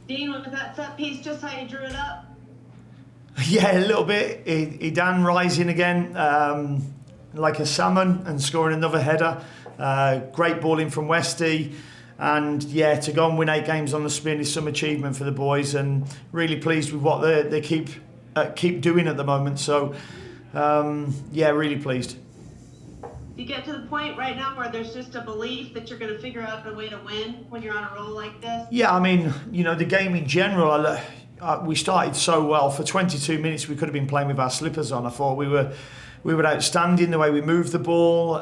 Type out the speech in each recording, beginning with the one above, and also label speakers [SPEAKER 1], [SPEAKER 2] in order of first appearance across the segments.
[SPEAKER 1] Dean, was that set piece just how you drew it up?
[SPEAKER 2] Yeah, a little bit. Idan rising again like a salmon and scoring another header. Great ball in from Westy. And yeah, to go and win 8 games on the spin is some achievement for the boys, and really pleased with what they keep doing at the moment. So yeah, really pleased.
[SPEAKER 1] Do you get to the point right now where there's just a belief that you're going to figure out a way to win when you're on a roll like this?
[SPEAKER 2] Yeah, I mean, the game in general, we started so well. For 22 minutes, we could have been playing with our slippers on. I thought we were outstanding the way we moved the ball.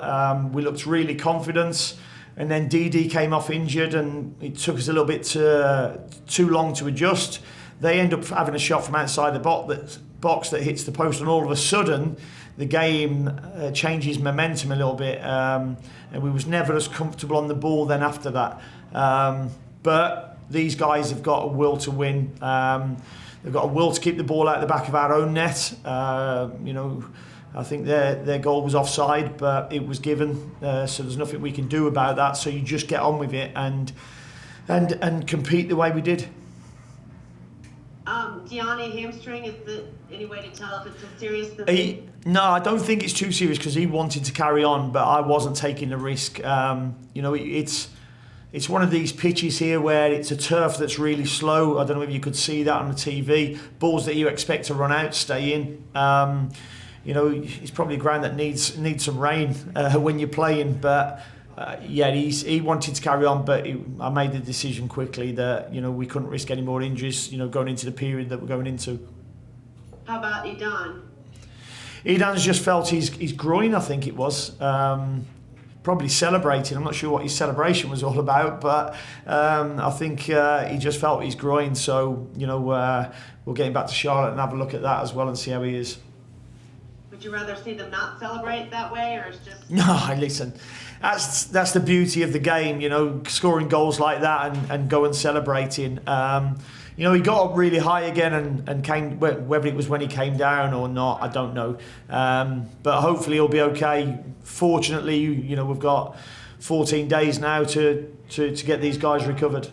[SPEAKER 2] We looked really confident. And then DD came off injured, and it took us a little bit too long to adjust. They end up having a shot from outside the box that hits the post, and all of a sudden, the game changes momentum a little bit, and we was never as comfortable on the ball then after that. But these guys have got a will to win. They've got a will to keep the ball out the back of our own net. I think their goal was offside, but it was given, so there's nothing we can do about that. So you just get on with it and compete the way we did.
[SPEAKER 1] Gianni hamstring, is there any way to tell if it's a serious thing?
[SPEAKER 2] No, I don't think it's too serious because he wanted to carry on, but I wasn't taking the risk. It's one of these pitches here where it's a turf that's really slow. I don't know if you could see that on the TV. Balls that you expect to run out stay in. It's probably a ground that needs some rain when you're playing, but he wanted to carry on, but I made the decision quickly that we couldn't risk any more injuries going into the period that we're going into.
[SPEAKER 1] How about Idan?
[SPEAKER 2] Idan's just felt his groin, I think it was. Probably celebrating. I'm not sure what his celebration was all about, but I think he just felt his groin. So we'll get him back to Charlotte and have a look at that as well and see how he is.
[SPEAKER 1] Would you rather see them not celebrate that way, or it's just?
[SPEAKER 2] No, listen. That's the beauty of the game, scoring goals like that and go and celebrating. He got up really high again and came, whether it was when he came down or not, I don't know. But hopefully he'll be okay. Fortunately, we've got 14 days now to get these guys recovered.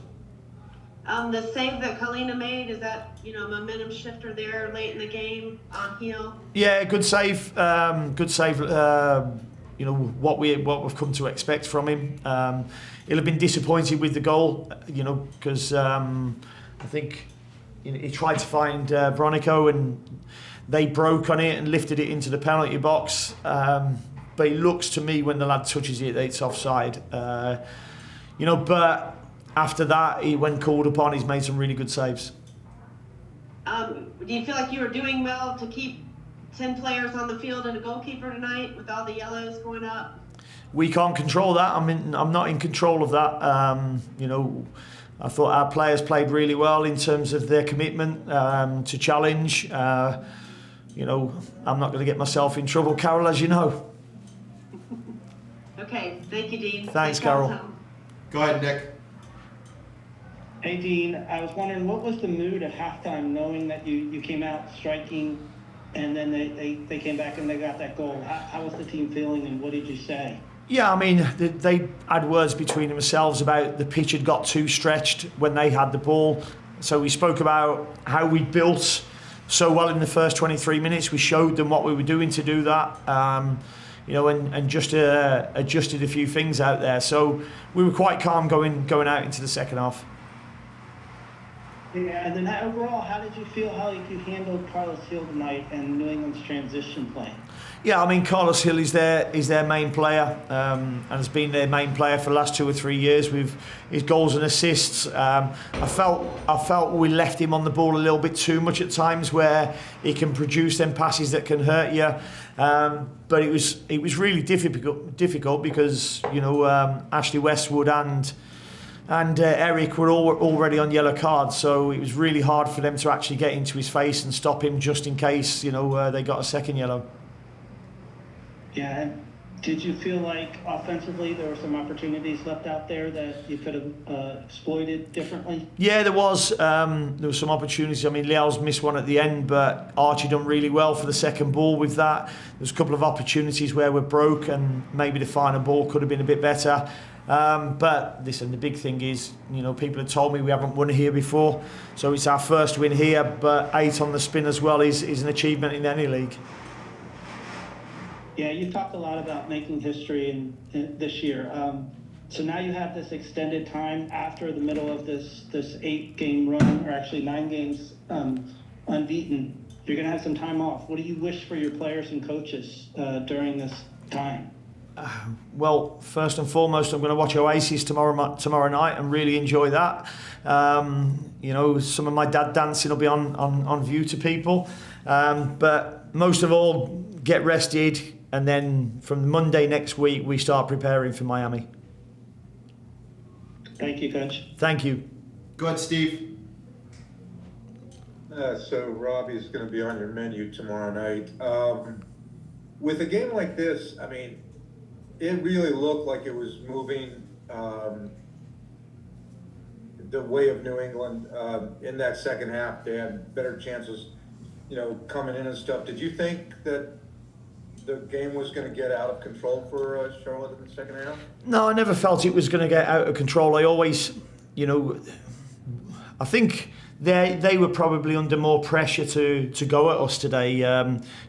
[SPEAKER 1] The save that Kalina made, is that a momentum shifter there late in the game on heel?
[SPEAKER 2] Yeah, good save. Good save. What we've come to expect from him. He'll have been disappointed with the goal, because I think he tried to find Bronico and they broke on it and lifted it into the penalty box. But it looks to me when the lad touches it that it's offside. But after that, when called upon, he's made some really good saves.
[SPEAKER 1] Do you feel like you were doing well to keep 10 players on the field and a goalkeeper tonight with all the yellows going up?
[SPEAKER 2] We can't control that. I'm not in control of that. I thought our players played really well in terms of their commitment to challenge. I'm not going to get myself in trouble, Carol, as you know.
[SPEAKER 1] Okay, thank you, Dean.
[SPEAKER 2] Thanks, Carol.
[SPEAKER 3] Go ahead, Nick.
[SPEAKER 4] Hey, Dean, I was wondering, what was the mood at halftime, knowing that you came out striking and then they came back and they got that goal? How was the team feeling, and what did you say?
[SPEAKER 2] Yeah, they had words between themselves about the pitch had got too stretched when they had the ball. So we spoke about how we built so well in the first 23 minutes. We showed them what we were doing to do that, and just adjusted a few things out there. So we were quite calm going out into the second half.
[SPEAKER 4] Yeah, and then overall, how did you feel how you handled Carlos Hill tonight and New England's transition play?
[SPEAKER 2] Yeah, Carlos Hill is their main player, and has been their main player for the last 2 or 3 years with his goals and assists. I felt we left him on the ball a little bit too much at times, where he can produce them passes that can hurt you. But it was really difficult because Ashley Westwood and Eric were already on yellow cards, so it was really hard for them to actually get into his face and stop him just in case they got a second yellow.
[SPEAKER 4] Yeah, and did you feel like offensively there were some opportunities left out there that you could have exploited differently?
[SPEAKER 2] Yeah, there was some opportunities. Liao's missed one at the end, but Archie done really well for the second ball with that. There's a couple of opportunities where we're broke and maybe the final ball could have been a bit better. But listen, the big thing is, people have told me we haven't won here before, so it's our first win here. But 8 on the spin as well is an achievement in any league.
[SPEAKER 4] Yeah, you've talked a lot about making history in this year. So now you have this extended time after the middle of this 8-game run, or actually 9 games unbeaten. You're going to have some time off. What do you wish for your players and coaches during this time?
[SPEAKER 2] Well, first and foremost, I'm going to watch Oasis tomorrow night and really enjoy that. Some of my dad dancing will be on view to people. But most of all, get rested. And then from Monday next week, we start preparing for Miami.
[SPEAKER 4] Thank you, Coach.
[SPEAKER 2] Thank you.
[SPEAKER 3] Go ahead, Steve.
[SPEAKER 5] So Robbie's going to be on your menu tomorrow night. With a game like this, I mean, it really looked like it was moving the way of New England in that second half. They had better chances, coming in and stuff. Did you think that the game was going to get out of control for Charlotte in the second half?
[SPEAKER 2] No, I never felt it was going to get out of control. I always, I think they were probably under more pressure to go at us today.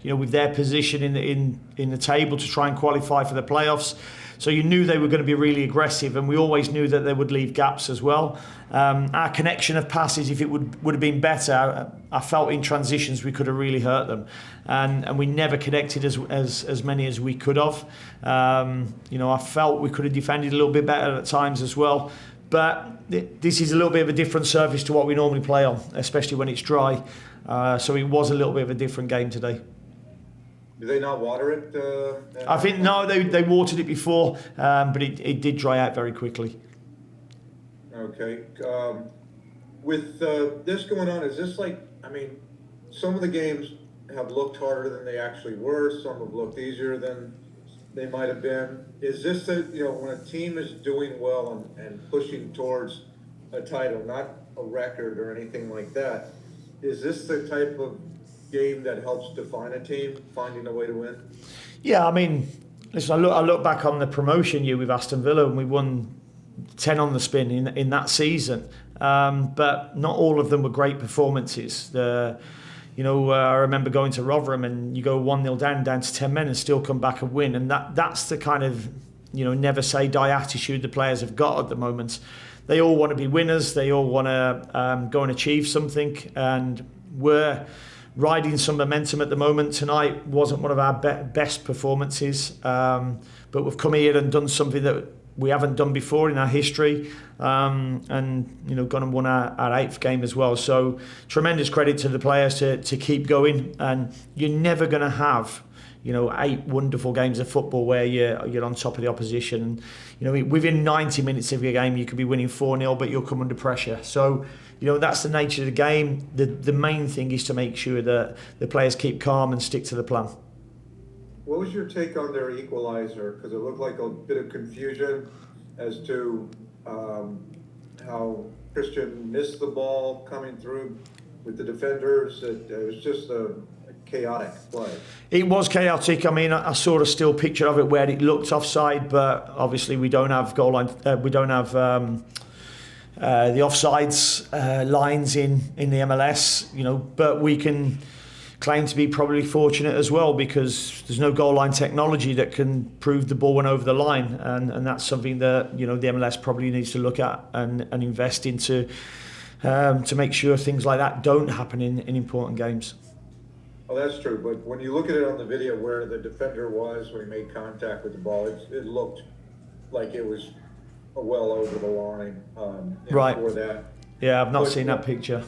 [SPEAKER 2] With their position in the table to try and qualify for the playoffs. So you knew they were going to be really aggressive, and we always knew that they would leave gaps as well. Our connection of passes, if it would have been better, I felt in transitions we could have really hurt them, and we never connected as many as we could have. I felt we could have defended a little bit better at times as well. But this is a little bit of a different surface to what we normally play on, especially when it's dry. So it was a little bit of a different game today.
[SPEAKER 5] Did they not water it?
[SPEAKER 2] I think, no, they watered it before, but it did dry out very quickly.
[SPEAKER 5] Okay. With this going on, is this some of the games have looked harder than they actually were, some have looked easier than they might have been. Is this when a team is doing well and pushing towards a title, not a record or anything like that, is this the type of game that helps define a team, finding a way to win?
[SPEAKER 2] Yeah, I mean, listen, I look back on the promotion year with Aston Villa, and we won 10 on the spin in that season. But not all of them were great performances. I remember going to Rotherham and you go 1-0 down to 10 men and still come back and win. And that's the kind of, never say die attitude the players have got at the moment. They all want to be winners. They all want to go and achieve something. And we're riding some momentum at the moment. Tonight wasn't one of our best performances. But we've come here and done something that we haven't done before in our history, and gone and won our 8th game as well. So tremendous credit to the players to keep going. And you're never going to have 8 wonderful games of football where you're on top of the opposition. And within 90 minutes of your game you could be winning 4-0, but you'll come under pressure. So that's the nature of the game. The main thing is to make sure that the players keep calm and stick to the plan.
[SPEAKER 5] What was your take on their equalizer? Because it looked like a bit of confusion as to how Christian missed the ball coming through with the defenders. It was just a chaotic play. It
[SPEAKER 2] was chaotic. I mean, I saw a still picture of it where it looked offside, but obviously we don't have goal line. We don't have the offsides lines in the MLS. But we can claim to be probably fortunate as well, because there's no goal line technology that can prove the ball went over the line, and that's something that the MLS probably needs to look at and invest into to make sure things like that don't happen in important games.
[SPEAKER 5] Oh, that's true. But when you look at it on the video where the defender was when he made contact with the ball, it looked like it was well over the line.
[SPEAKER 2] Right.
[SPEAKER 5] For that.
[SPEAKER 2] Yeah, I've not seen that picture.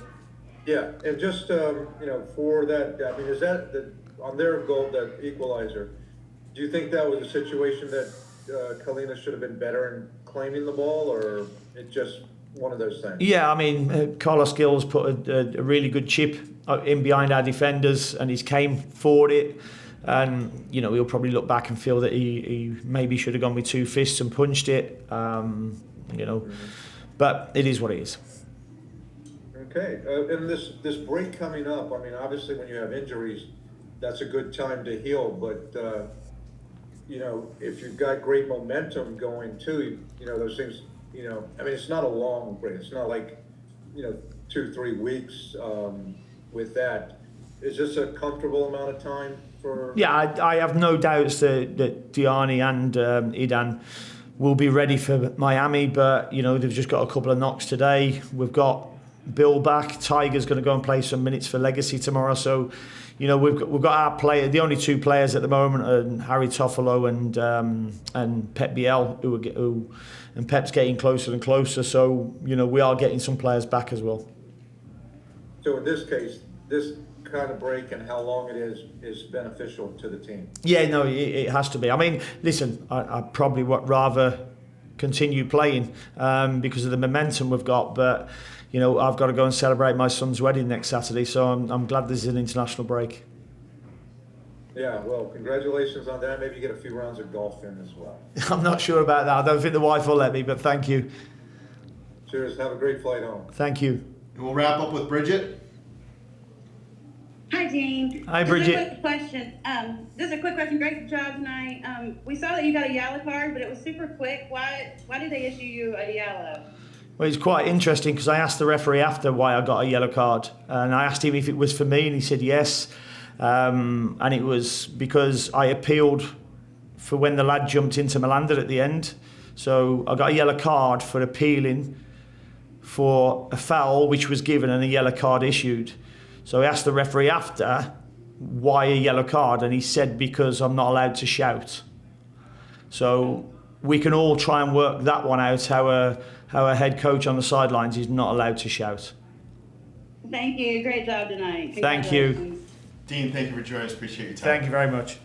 [SPEAKER 5] Yeah, and just for that, I mean, is that on their goal, that equalizer? Do you think that was a situation that Kalina should have been better in claiming the ball, or it just one of those things?
[SPEAKER 2] Yeah, I mean, Carlos Gil's put a really good chip in behind our defenders, and he's came forward it, and he'll probably look back and feel that he maybe should have gone with 2 fists and punched it, but it is what it is.
[SPEAKER 5] Okay, and this break coming up, I mean, obviously when you have injuries, that's a good time to heal, but you know, if you've got great momentum going too, you know, those things, you know, I mean, it's not a long break. It's not like, you know, 2-3 weeks with that. Is this a comfortable amount of time for?
[SPEAKER 2] Yeah, I have no doubts that Diani and Idan will be ready for Miami, but you know they've just got a couple of knocks today. We've got Bill back. Tiger's going to go and play some minutes for Legacy tomorrow. So, you know, we've got our player. The only two players at the moment are Harry Toffolo and Pep Biel, and Pep's getting closer and closer. So, you know, we are getting some players back as well.
[SPEAKER 5] So in this case, this kind of break and how long it is beneficial to the team?
[SPEAKER 2] Yeah, no, it has to be. I mean, listen, I probably would rather continue playing because of the momentum we've got, but you know, I've got to go and celebrate my son's wedding next Saturday, so I'm glad this is an international break.
[SPEAKER 5] Yeah, well, congratulations on that. Maybe you get a few rounds of golf in as well.
[SPEAKER 2] I'm not sure about that. I don't think the wife will let me, but thank you.
[SPEAKER 5] Cheers. Have a great flight home.
[SPEAKER 2] Thank you.
[SPEAKER 3] And we'll wrap up with Bridget.
[SPEAKER 6] Hi, Gene.
[SPEAKER 2] Hi, Bridget.
[SPEAKER 6] Just a quick question. Just a quick question. Great job tonight. We saw that you got a yellow card, but it was super quick. Why did they issue you a yellow?
[SPEAKER 2] Well, it's quite interesting because I asked the referee after why I got a yellow card, and I asked him if it was for me, and he said yes. And it was because I appealed for when the lad jumped into Melander at the end. So I got a yellow card for appealing for a foul which was given and a yellow card issued. So I asked the referee after why a yellow card, and he said because I'm not allowed to shout. So we can all try and work that one out, how a head coach on the sidelines is not allowed to shout.
[SPEAKER 6] Thank you. Great job tonight.
[SPEAKER 2] Thank you.
[SPEAKER 6] Congratulations.
[SPEAKER 3] Dean, thank you for joining us. Appreciate your time.
[SPEAKER 2] Thank you very much.